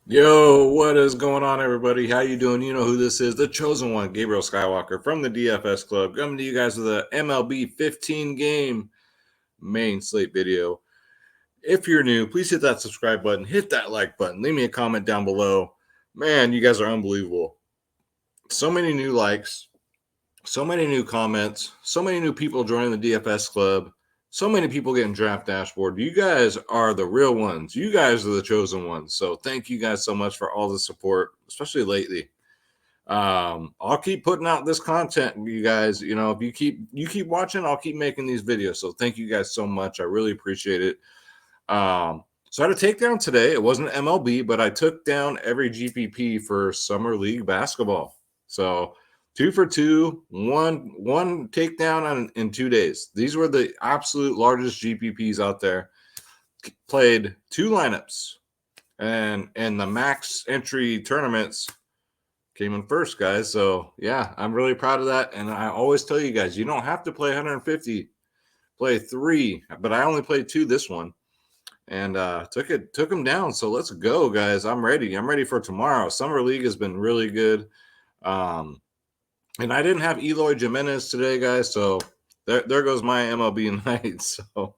Yo, what is going on, everybody? How you doing? You know who this is, the chosen one, Gabriel Skywalker from the DFS Club, coming to you guys with a MLB 15 game main slate video. If you're new, please hit that subscribe button, hit that like button, leave me a comment down below. Man, you guys are unbelievable. So many new likes, so many new comments, so many new people joining the DFS Club, so many people getting draft dashboard. You guys are the real ones. You guys are the chosen ones. So thank you guys so much for all the support, especially lately. I'll keep putting out this content, you guys. You know, if you keep watching, I'll keep making these videos. So thank you guys so much. I really appreciate it. So I had a takedown today. It wasn't MLB, but I took down every GPP for summer league basketball. So 2 for 2, one takedown in 2 days. These were the absolute largest GPPs out there. Played two lineups, and the max entry tournaments came in first, guys. So yeah, I'm really proud of that. And I always tell you guys, you don't have to play 150, play three, but I only played two this one, and took him down. So let's go, guys. I'm ready. I'm ready for tomorrow. Summer League has been really good. And I didn't have Eloy Jimenez today, guys. So there goes my MLB night. So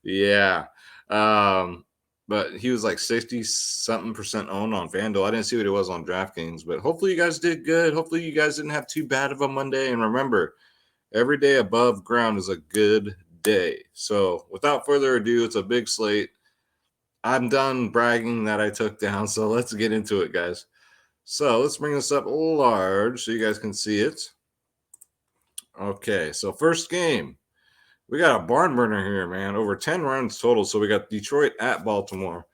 yeah. But he was like 60 something percent owned on FanDuel. I didn't see what it was on DraftKings, but hopefully you guys did good. Hopefully you guys didn't have too bad of a Monday. And remember, every day above ground is a good day. So without further ado, it's a big slate. I'm done bragging that I took down. So let's get into it, guys. So let's bring this up large so you guys can see it. Okay, so first game. We got a barn burner here, man. Over 10 runs total. So we got Detroit at Baltimore.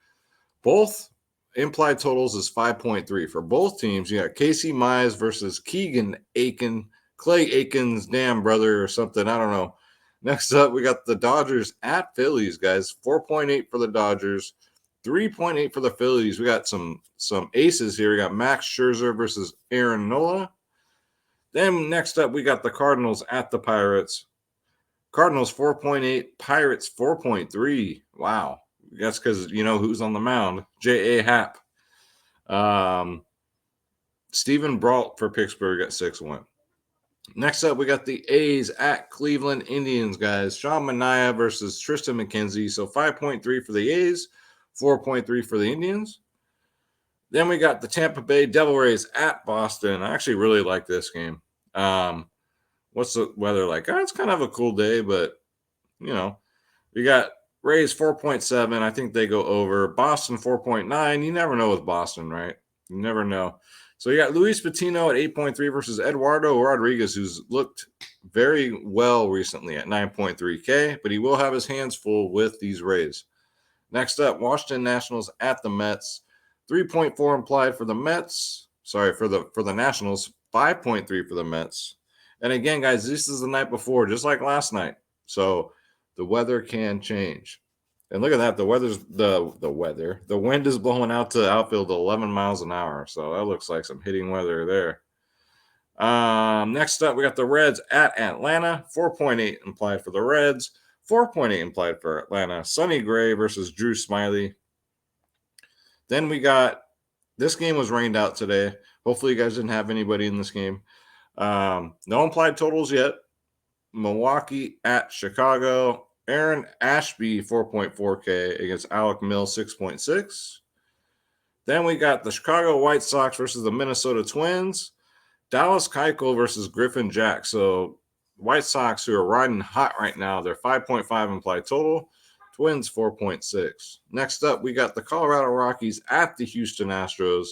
Both implied totals is 5.3 for both teams. You got Casey Mize versus Keegan Aiken, Clay Aiken's damn brother or something. I don't know. Next up, we got the Dodgers at Phillies, guys. 4.8 for the Dodgers, 3.8 for the Phillies. We got some aces here. We got Max Scherzer versus Aaron Nola. Then next up, we got the Cardinals at the Pirates. Cardinals 4.8, Pirates 4.3. Wow. That's because you know who's on the mound. J.A. Happ. Stephen Brault for Pittsburgh at 6-1. Next up, we got the A's at Cleveland Indians, guys. Sean Manaea versus Tristan McKenzie. So 5.3 for the A's, 4.3 for the Indians. Then we got the Tampa Bay Devil Rays at Boston. I actually really like this game. What's the weather like? It's kind of a cool day, but, you know, we got Rays 4.7. I think they go over. Boston 4.9. You never know with Boston, right? You never know. So you got Luis Patino at 8.3 versus Eduardo Rodriguez, who's looked very well recently at 9.3K, but he will have his hands full with these Rays. Next up, Washington Nationals at the Mets. 3.4 implied for the Mets. Sorry, for the Nationals. 5.3 for the Mets. And again, guys, this is the night before, just like last night. So the weather can change. And look at that. The weather's the weather. The wind is blowing out to outfield 11 miles an hour. So that looks like some hitting weather there. Next up, we got the Reds at Atlanta. 4.8 implied for the Reds. 4.8 implied for Atlanta. Sonny Gray versus Drew Smyly. Then we got this game was rained out today. Hopefully, you guys didn't have anybody in this game. No implied totals yet. Milwaukee at Chicago. Aaron Ashby, 4.4K against Alec Mills, 6.6. Then we got the Chicago White Sox versus the Minnesota Twins. Dallas Keuchel versus Griffin Jack. So White Sox, who are riding hot right now, they're 5.5 implied total. Twins 4.6. Next up, we got the Colorado Rockies at the Houston Astros.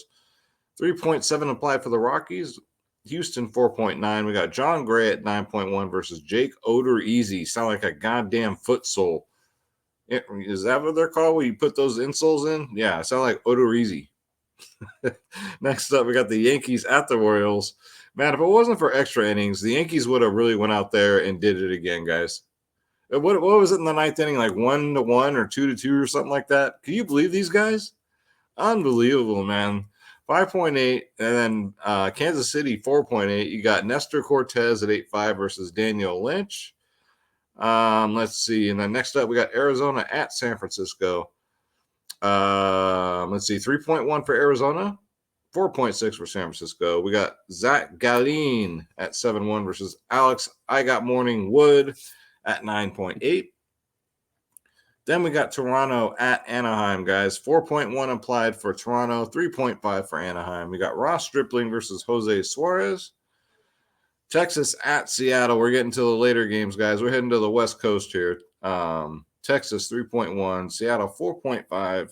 3.7 implied for the Rockies. Houston 4.9. We got John Gray at 9.1 versus Jake Odorizzi. Sound like a goddamn foot sole. Is that what they're called when you put those insoles in? Yeah, sound like Odorizzi. Next up, we got the Yankees at the Royals. Man, if it wasn't for extra innings, the Yankees would have really went out there and did it again, guys. What was it in the ninth inning? Like 1-1 or 2-2 or something like that? Can you believe these guys? Unbelievable, man. 5.8, and then Kansas City 4.8. You got Nestor Cortez at 8.5 versus Daniel Lynch. Let's see. And then next up, we got Arizona at San Francisco. Let's see, 3.1 for Arizona, 4.6 for San Francisco. We got Zach Gallen at 7-1 versus Alex I Got Morning Wood at 9.8. Then we got Toronto at Anaheim, guys. 4.1 applied for Toronto, 3.5 for Anaheim. We got Ross Stripling versus Jose Suarez. Texas at Seattle. We're getting to the later games, guys. We're heading to the West Coast here. Texas 3.1, Seattle 4.5.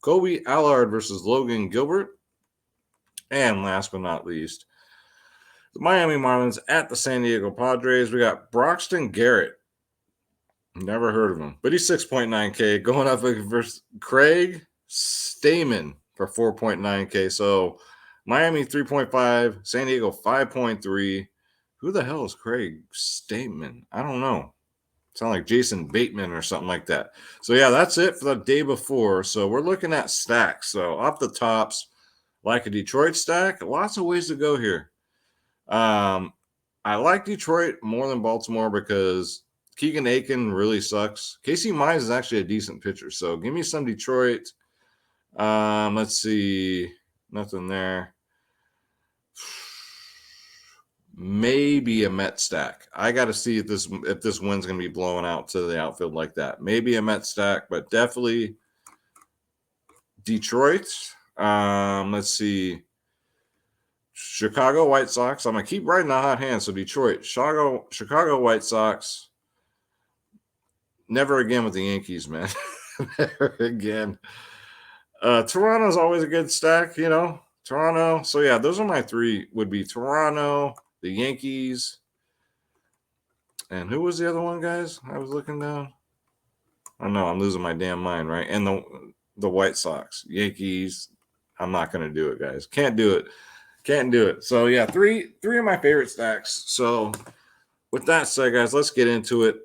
Kobe Allard versus Logan Gilbert. And last but not least, the Miami Marlins at the San Diego Padres. We got Broxton Garrett. Never heard of him, but he's 6.9K going up versus Craig Stamen for 4.9K. So Miami 3.5, San Diego 5.3. Who the hell is Craig Stamen? I don't know. Sound like Jason Bateman or something like that. So yeah, that's it for the day before. So we're looking at stacks. So off the tops, like a Detroit stack, lots of ways to go here. I like Detroit more than Baltimore because Keegan Aiken really sucks. Casey Mize is actually a decent pitcher. So give me some Detroit. Let's see. Nothing there. Maybe a Met stack. I got to see if this wind's going to be blowing out to the outfield like that. Maybe a Met stack, but definitely Detroit. Let's see. Chicago White Sox. I'm going to keep riding the hot hand. So Detroit, Chicago White Sox. Never again with the Yankees, man. Never again. Toronto's always a good stack, you know. Toronto. So yeah, those are my three. Would be Toronto, the Yankees, and who was the other one, guys? I was looking down. I know I'm losing my damn mind, right? And the White Sox, Yankees. I'm not gonna do it, guys. Can't do it. Can't do it. So yeah, three of my favorite stacks. So with that said, guys, let's get into it.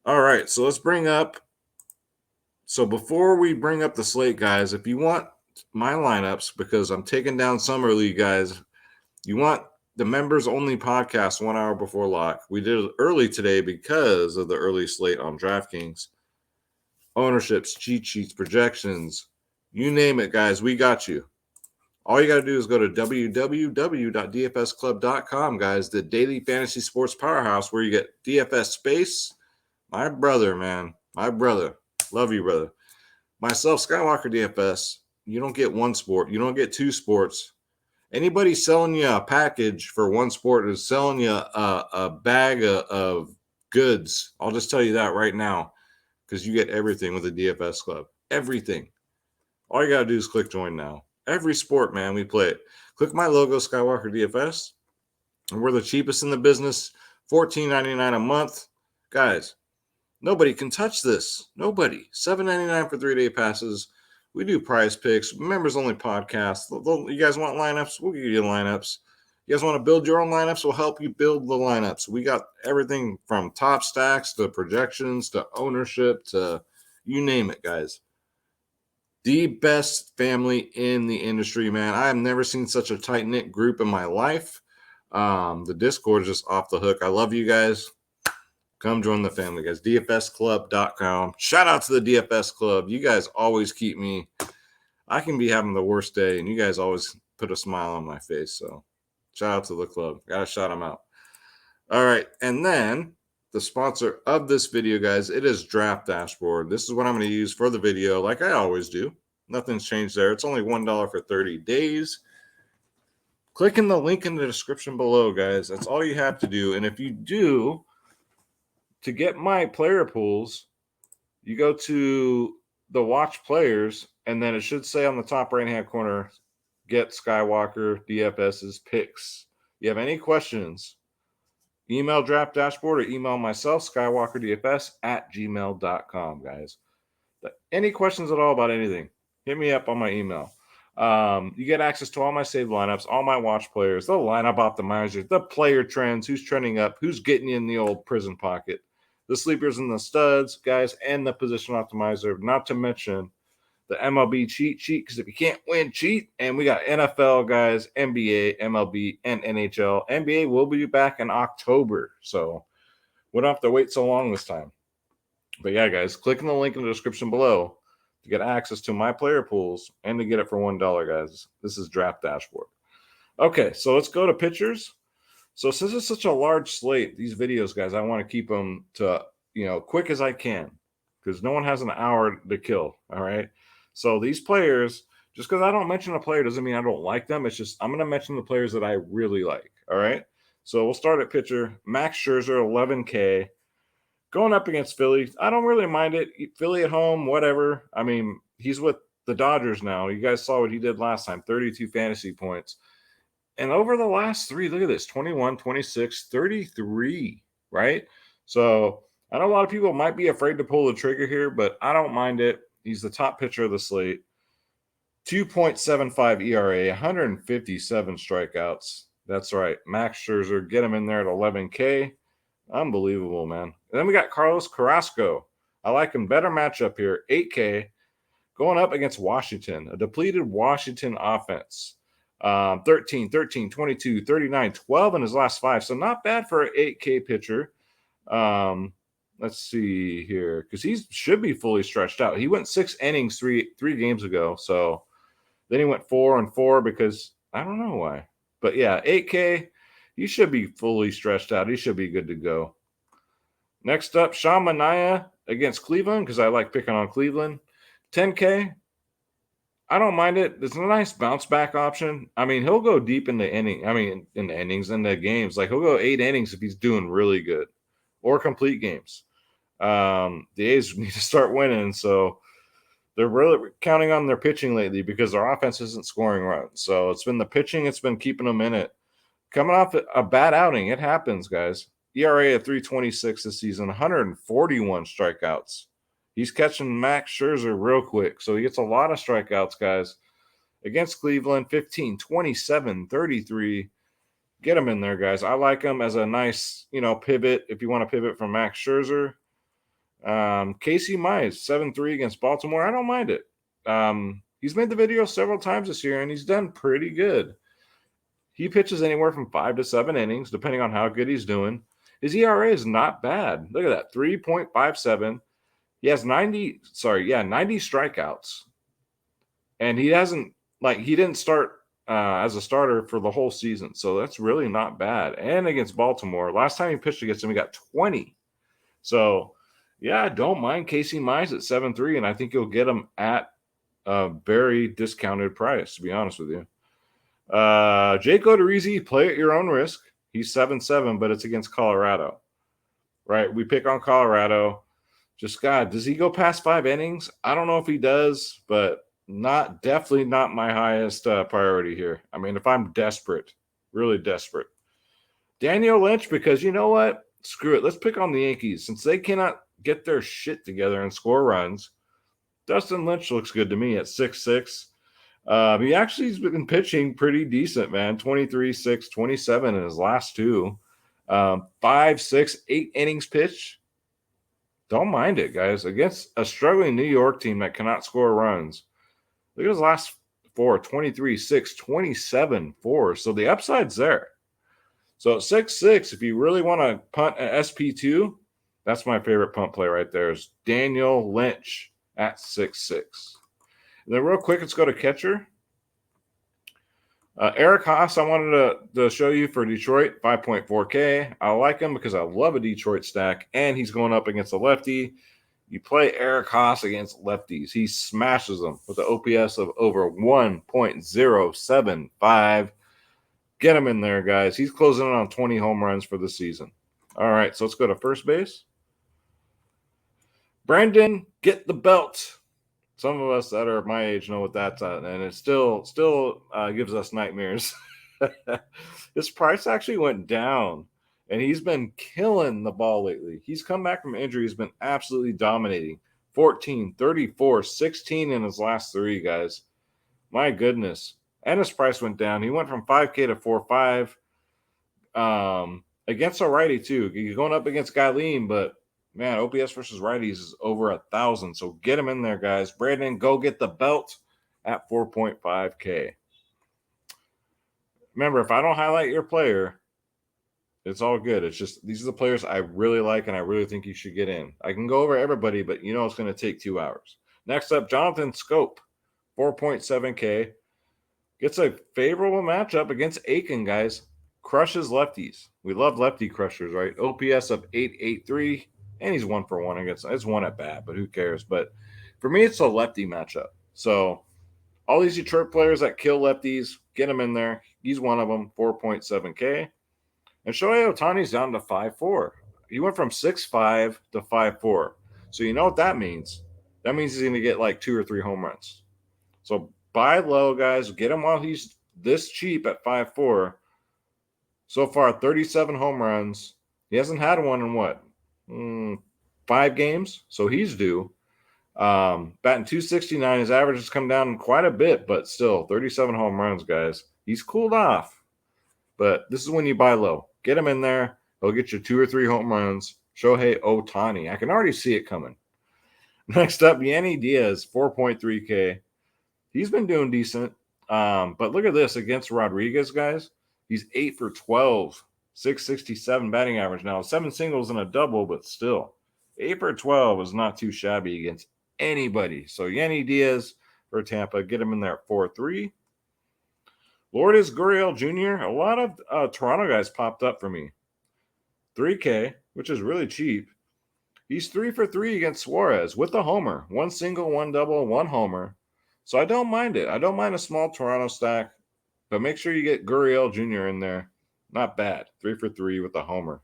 All right, so let's bring up. So before we bring up the slate, guys, if you want my lineups, because I'm taking down Summer League, guys, you want the members only podcast 1 hour before lock. We did it early today because of the early slate on DraftKings. Ownerships, cheat sheets, projections, you name it, guys, we got you. All you got to do is go to www.dfsclub.com, guys, the daily fantasy sports powerhouse where you get DFS space. My brother, man, my brother. Love you, brother. Myself, Skywalker DFS. You don't get one sport. You don't get two sports. Anybody selling you a package for one sport is selling you a bag of goods. I'll just tell you that right now because you get everything with the DFS Club. Everything. All you got to do is click join now. Every sport, man, we play it. Click my logo, Skywalker DFS. And we're the cheapest in the business. $14.99 a month. Guys, nobody can touch this. Nobody. $7.99 for 3-day passes. We do prize picks, members only podcast. You guys want lineups? We'll give you lineups. You guys want to build your own lineups? We'll help you build the lineups. We got everything from top stacks to projections to ownership to you name it, guys. The best family in the industry, man. I have never seen such a tight-knit group in my life. The Discord is just off the hook. I love you guys. Come join the family, guys. DFSclub.com. Shout out to the DFS Club. You guys always keep me. I can be having the worst day, and you guys always put a smile on my face. So shout out to the club. Got to shout them out. All right. And then the sponsor of this video, guys, it is Draft Dashboard. This is what I'm going to use for the video like I always do. Nothing's changed there. It's only $1 for 30 days. Click in the link in the description below, guys. That's all you have to do. And if you do, to get my player pools, you go to the watch players, and then it should say on the top right-hand corner, get Skywalker DFS's picks. You have any questions, email Draft Dashboard or email myself, skywalkerdfs@gmail.com, guys. Any questions at all about anything, hit me up on my email. You get access to all my saved lineups, all my watch players, the lineup optimizer, the player trends, who's trending up, who's getting you in the old prison pocket, the sleepers and the studs, guys, and the position optimizer, not to mention the MLB cheat sheet, because if you can't win, cheat. And we got NFL, guys, NBA, MLB, and NHL. NBA will be back in October, so we don't have to wait so long this time. But yeah, guys, click on the link in the description below to get access to my player pools and to get it for $1, guys. This is Draft Dashboard. Okay, so let's go to pitchers. So since it's such a large slate, these videos, guys, I want to keep them to, quick as I can because no one has an hour to kill, all right? So these players, just because I don't mention a player doesn't mean I don't like them. It's just I'm going to mention the players that I really like, all right? So we'll start at pitcher. Max Scherzer, 11K. Going up against Philly, I don't really mind it. Philly at home, whatever. I mean, he's with the Dodgers now. You guys saw what he did last time, 32 fantasy points. And over the last three, look at this, 21, 26, 33, right? So I know a lot of people might be afraid to pull the trigger here, but I don't mind it. He's the top pitcher of the slate. 2.75 ERA, 157 strikeouts. That's right. Max Scherzer, get him in there at 11K. Unbelievable, man. And then we got Carlos Carrasco. I like him. Better matchup here. 8K. Going up against Washington. A depleted Washington offense. 13, 22, 39, 12 in his last 5. So not bad for an 8K pitcher. Let's see here. Because he should be fully stretched out. He went 6 innings three games ago. So then he went 4-4 because I don't know why. But yeah, 8K. He should be fully stretched out. He should be good to go. Next up, Sean Manaea against Cleveland because I like picking on Cleveland. 10K. I don't mind it. It's a nice bounce back option. I mean, he'll go deep in the games. Like he'll go 8 innings if he's doing really good or complete games. The A's need to start winning. So they're really counting on their pitching lately because their offense isn't scoring runs. So it's been the pitching. It's been keeping them in it. Coming off a bad outing, it happens, guys. ERA at 3.26 this season, 141 strikeouts. He's catching Max Scherzer real quick, so he gets a lot of strikeouts, guys. Against Cleveland, 15, 27, 33. Get him in there, guys. I like him as a nice, pivot if you want to pivot from Max Scherzer. Casey Mize, 7-3 against Baltimore. I don't mind it. He's made the video several times this year, and he's done pretty good. He pitches anywhere from 5 to 7 innings, depending on how good he's doing. His ERA is not bad. Look at that, 3.57. He has 90 strikeouts. And he didn't start as a starter for the whole season. So that's really not bad. And against Baltimore, last time he pitched against him, he got 20. So, yeah, I don't mind Casey Mize at 7-3, and I think you'll get him at a very discounted price, to be honest with you. Jake Odorizzi, play at your own risk. He's 7-7, but it's against Colorado. Right? We pick on Colorado. Just, God, does he go past 5 innings? I don't know if he does, but definitely not my highest priority here. I mean, if I'm desperate, really desperate. Daniel Lynch, because you know what? Screw it. Let's pick on the Yankees. Since they cannot get their shit together and score runs, Dustin Lynch looks good to me at 6'6". He actually has been pitching pretty decent, man. 23, 6, 27 in his last 2. 5, 6, 8 innings pitched. Don't mind it, guys. Against a struggling New York team that cannot score runs. Look at his last 4, 23, 6, 27, 4. So the upside's there. So 6'6", if you really want to punt an SP2, that's my favorite punt play right there is Daniel Lynch at 6'6". And then real quick, let's go to catcher. Eric Haas, I wanted to show you for Detroit, 5.4K. I like him because I love a Detroit stack, and he's going up against a lefty. You play Eric Haas against lefties. He smashes them with an OPS of over 1.075. Get him in there, guys. He's closing in on 20 home runs for the season. All right, so let's go to first base. Brandon, get the belt. Some of us that are my age know what that's at, and it still gives us nightmares. His price actually went down, and he's been killing the ball lately. He's come back from injury. He's been absolutely dominating. 14, 34, 16 in his last 3, guys. My goodness. And his price went down. He went from 5K to 4.5. Against a righty, too. He's going up against Guyleen, but man, OPS versus righties is over 1,000. So get him in there, guys. Brandon, go get the belt at 4.5K. Remember, if I don't highlight your player, it's all good. It's just these are the players I really like and I really think you should get in. I can go over everybody, but you know it's going to take 2 hours. Next up, Jonathan Scope, 4.7K. Gets a favorable matchup against Aiken, guys. Crushes lefties. We love lefty crushers, right? OPS of 883, and he's 1-for-1 against. It's one at bat, but who cares? But for me, it's a lefty matchup. So all these Detroit players that kill lefties, get him in there. He's one of them, 4.7K. And Shohei Ohtani's down to 5'4". He went from 6'5" to 5'4". So you know what that means? That means he's going to get like 2 or 3 home runs. So buy low, guys. Get him while he's this cheap at 5'4". So far, 37 home runs. He hasn't had one in what? 5 games? So he's due. Batting 269. His average has come down quite a bit, but still 37 home runs, guys. He's cooled off. But this is when you buy low. Get him in there. He'll get you 2 or 3 home runs. Shohei Ohtani. I can already see it coming. Next up, Yanni Diaz, 4.3K. He's been doing decent. But look at this against Rodriguez, guys. He's 8 for 12, 667 batting average. Now, 7 singles and a double, but still. 8 for 12 is not too shabby against anybody. So Yanni Diaz for Tampa. Get him in there at 4-3. Lourdes Gurriel Jr., a lot of Toronto guys popped up for me. 3K, which is really cheap. He's 3 for 3 against Suarez with a homer. 1 single, 1 double, 1 homer. So I don't mind it. I don't mind a small Toronto stack, but make sure you get Gurriel Jr. in there. Not bad. 3 for 3 with a homer.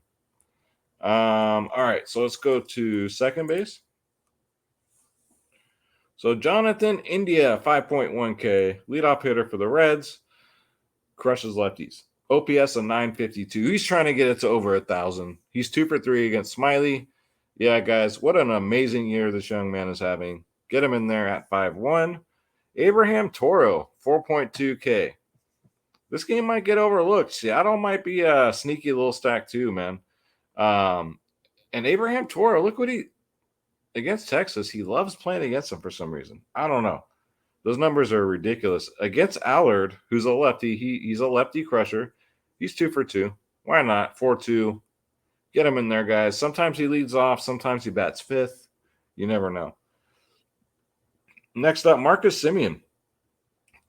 All right, so let's go to second base. So Jonathan India, 5.1K, leadoff hitter for the Reds. Crushes lefties. OPS of 952. He's trying to get it to over 1,000. He's 2 for 3 against Smiley. Yeah, guys, what an amazing year this young man is having. Get him in there at 5-1. Abraham Toro, 4.2K. This game might get overlooked. Seattle might be a sneaky little stack too, man. And Abraham Toro, look what against Texas, he loves playing against them for some reason. I don't know. Those numbers are ridiculous. Against Allard, who's a lefty, he's a lefty crusher. He's 2 for 2. Why not? 4-2. Get him in there, guys. Sometimes he leads off. Sometimes he bats 5th. You never know. Next up, Marcus Semien,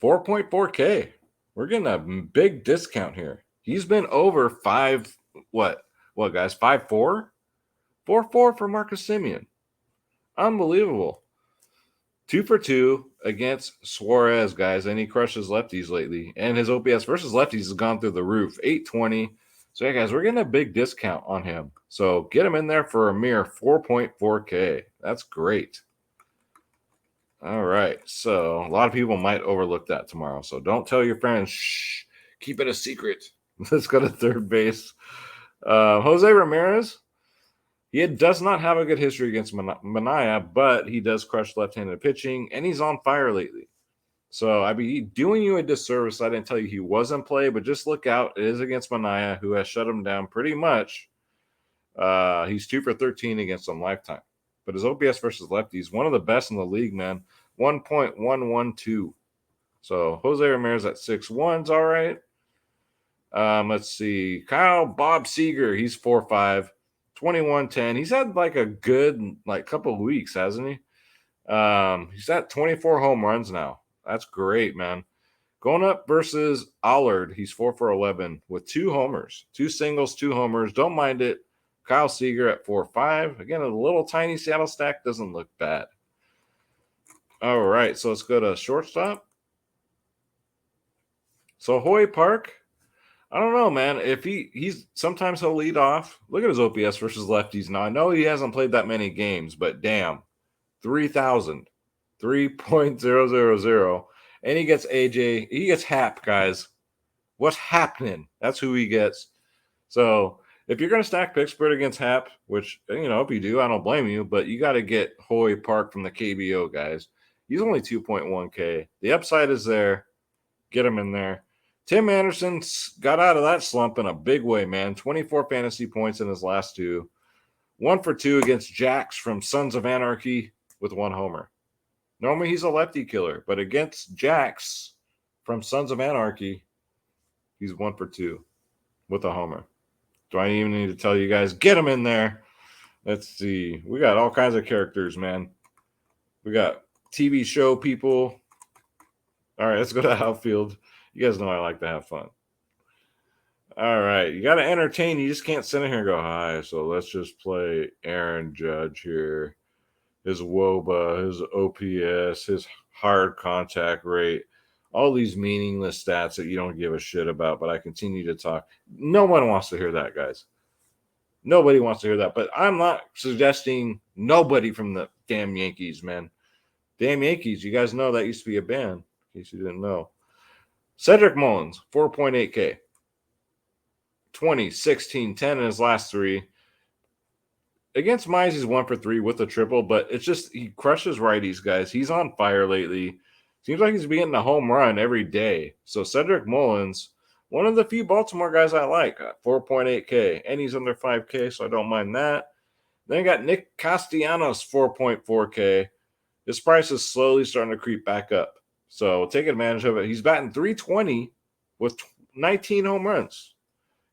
4.4K. We're getting a big discount here. He's been over 5, what guys, 5-4? 4-4 for Marcus Semien. Unbelievable. 2 for 2 against Suarez, guys, and he crushes lefties lately. And his OPS versus lefties has gone through the roof, 820. So, yeah, guys, we're getting a big discount on him. So get him in there for a mere 4.4K. That's great. All right, so a lot of people might overlook that tomorrow. So don't tell your friends. Shh, keep it a secret. Let's go to third base. Jose Ramirez. He does not have a good history against Mania, but he does crush left-handed pitching, and he's on fire lately. So I'd be doing you a disservice. I didn't tell you he wasn't play, but just look out. It is against Mania, who has shut him down pretty much. He's 2 for 13 against him lifetime. But his OPS versus lefties, one of the best in the league, man. 1.112. So Jose Ramirez at 6-1's all right. Let's see. Kyle Bob Seager, he's 4-5. 21-10. He's had like a good couple of weeks, hasn't he? He's at 24 home runs now. That's great, man. Going up versus Allard, he's 4 for 11 with 2 homers, 2 singles, 2 homers. Don't mind it. Kyle Seager at 4-5. Again, a little tiny Seattle stack doesn't look bad. All right, so let's go to shortstop. So Hoy Park, I don't know, man. If he's sometimes he'll lead off. Look at his OPS versus lefties. Now I know he hasn't played that many games, but damn, 3,000, 3.000, and he gets AJ. He gets Hap, guys. What's happening? That's who he gets. So if you're gonna stack Pittsburgh against Hap, which if you do, I don't blame you, but you got to get Hoy Park from the KBO, guys. He's only 2.1K. The upside is there. Get him in there. Tim Anderson got out of that slump in a big way, man. 24 fantasy points in his last 2. 1 for 2 against Jax from Sons of Anarchy with 1 homer. Normally he's a lefty killer, but against Jax from Sons of Anarchy, he's 1 for 2 with a homer. Do I even need to tell you guys? Get him in there. Let's see. We got all kinds of characters, man. We got TV show people. All right, let's go to outfield. You guys know I like to have fun. All right, you got to entertain. You just can't sit in here and go, hi. So let's just play Aaron Judge here. His WOBA, his OPS, his hard contact rate, all these meaningless stats that you don't give a shit about, but I continue to talk. No one wants to hear that, guys. Nobody wants to hear that. But I'm not suggesting nobody from the damn Yankees, man. Damn Yankees. You guys know that used to be a band, in case you didn't know. Cedric Mullins, 4.8K. 20, 16, 10 in his last three. Against Mize, he's 1 for 3 with a triple, but it's just he crushes righties, guys. He's on fire lately. Seems like he's getting a home run every day. So Cedric Mullins, one of the few Baltimore guys I like, 4.8K, and he's under 5K, so I don't mind that. Then I got Nick Castellanos, 4.4K. His price is slowly starting to creep back up, so take advantage of it. He's batting 320 with 19 home runs.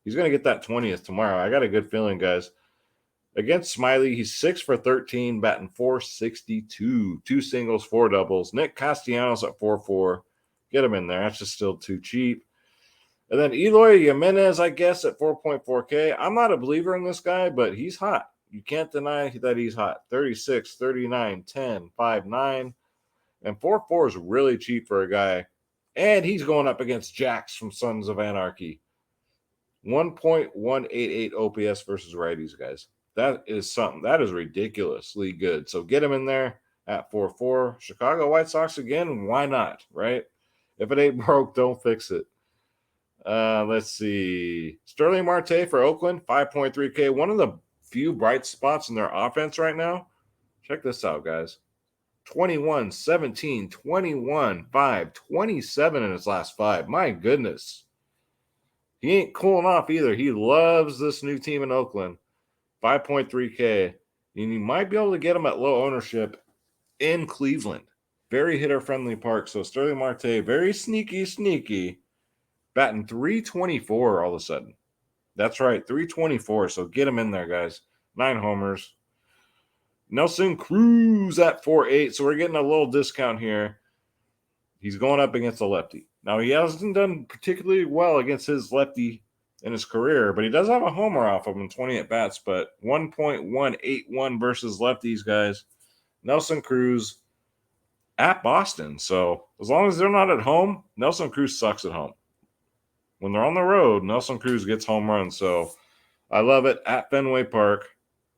He's going to get that 20th tomorrow. I got a good feeling, guys. Against Smiley, he's 6 for 13, batting 462. 2 singles, 4 doubles. Nick Castellanos at 4.4. Get him in there. That's just still too cheap. And then Eloy Jimenez, I guess, at 4.4K. I'm not a believer in this guy, but he's hot. You can't deny that he's hot. 36, 39, 10, 5, 9. And 4.4 is really cheap for a guy. And he's going up against Jax from Sons of Anarchy. 1.188 OPS versus righties, guys. That is something. That is ridiculously good. So get him in there at 4.4. Chicago White Sox again. Why not, right? If it ain't broke, don't fix it. Let's see. Sterling Marte for Oakland, 5.3K. One of the few bright spots in their offense right now. Check this out, guys. 21, 17, 21, 5, 27 in his last 5. My goodness. He ain't cooling off either. He loves this new team in Oakland. 5.3K. And you might be able to get him at low ownership in Cleveland. Very hitter-friendly park. So Sterling Marte, very sneaky. Batting 324 all of a sudden. That's right, 324. So get him in there, guys. 9 homers. Nelson Cruz at 4.8. So we're getting a little discount here. He's going up against a lefty. Now, he hasn't done particularly well against his lefty in his career, but he does have a homer off of him in 20 at-bats, but 1.181 versus lefties, guys. Nelson Cruz at Boston. So as long as they're not at home, Nelson Cruz sucks at home. When they're on the road, Nelson Cruz gets home runs. So I love it. At Fenway Park,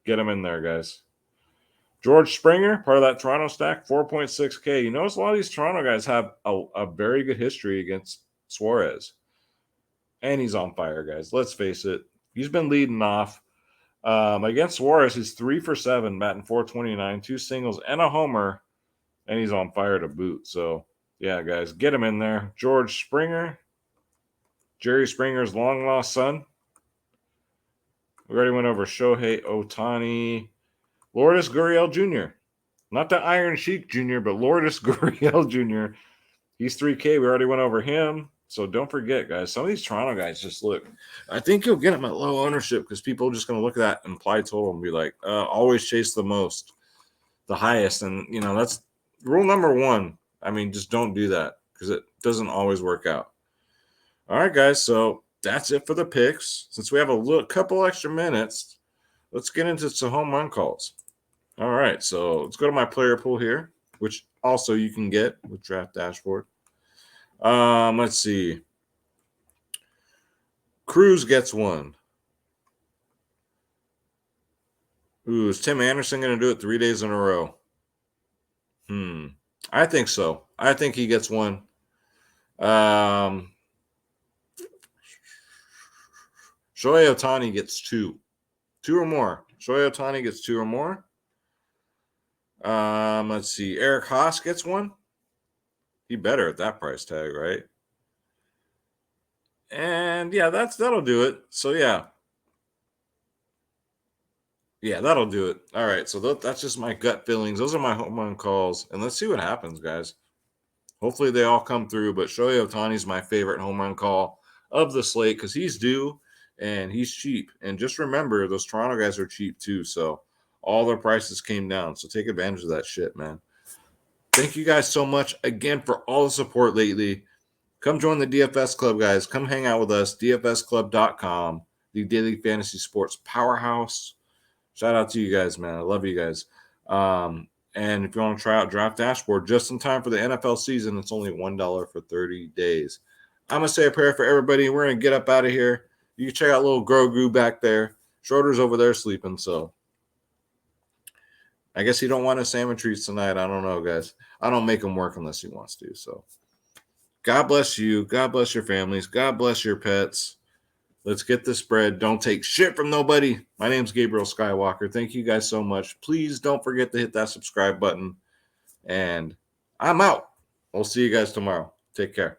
get him in there, guys. George Springer, part of that Toronto stack, 4.6K. You notice a lot of these Toronto guys have a very good history against Suarez. And he's on fire, guys. Let's face it. He's been leading off. Against Suarez, he's 3 for 7, batting 429, 2 singles, and a homer. And he's on fire to boot. So, yeah, guys, get him in there. George Springer, Jerry Springer's long-lost son. We already went over Shohei Ohtani. Lourdes Gurriel Jr. Not the Iron Sheik Jr., but Lourdes Gurriel Jr. He's 3K. We already went over him. So don't forget, guys, some of these Toronto guys just look. I think you'll get them at low ownership because people are just going to look at that implied total and be like, always chase the most, the highest. And, that's rule number 1. I mean, just don't do that because it doesn't always work out. All right, guys. So that's it for the picks. Since we have a couple extra minutes, let's get into some home run calls. All right. So let's go to my player pool here, which also you can get with Draft Dashboard. Let's see. Cruz gets 1. Ooh, is Tim Anderson going to do it 3 days in a row? I think so. I think he gets 1. Shohei Ohtani gets 2. 2 or more. Shohei Ohtani gets 2 or more. Let's see. Eric Haas gets 1. He better at that price tag, right? And yeah, that'll do it. So yeah, that'll do it. All right, so that's just my gut feelings. Those are my home run calls, and let's see what happens, guys. Hopefully they all come through. But Shohei Ohtani's my favorite home run call of the slate because he's due and he's cheap. And just remember, those Toronto guys are cheap too. So all their prices came down. So take advantage of that shit, man. Thank you guys so much again for all the support lately. Come join the DFS Club, guys. Come hang out with us. DFSclub.com, the daily fantasy sports powerhouse. Shout out to you guys, man. I love you guys. And if you want to try out Draft Dashboard just in time for the NFL season, it's only $1 for 30 days. I'm going to say a prayer for everybody. We're going to get up out of here. You can check out little Grogu back there. Schroeder's over there sleeping, so I guess he don't want his salmon treats tonight. I don't know, guys. I don't make him work unless he wants to. So God bless you. God bless your families. God bless your pets. Let's get this spread. Don't take shit from nobody. My name's Gabriel Skywalker. Thank you guys so much. Please don't forget to hit that subscribe button. And I'm out. We'll see you guys tomorrow. Take care.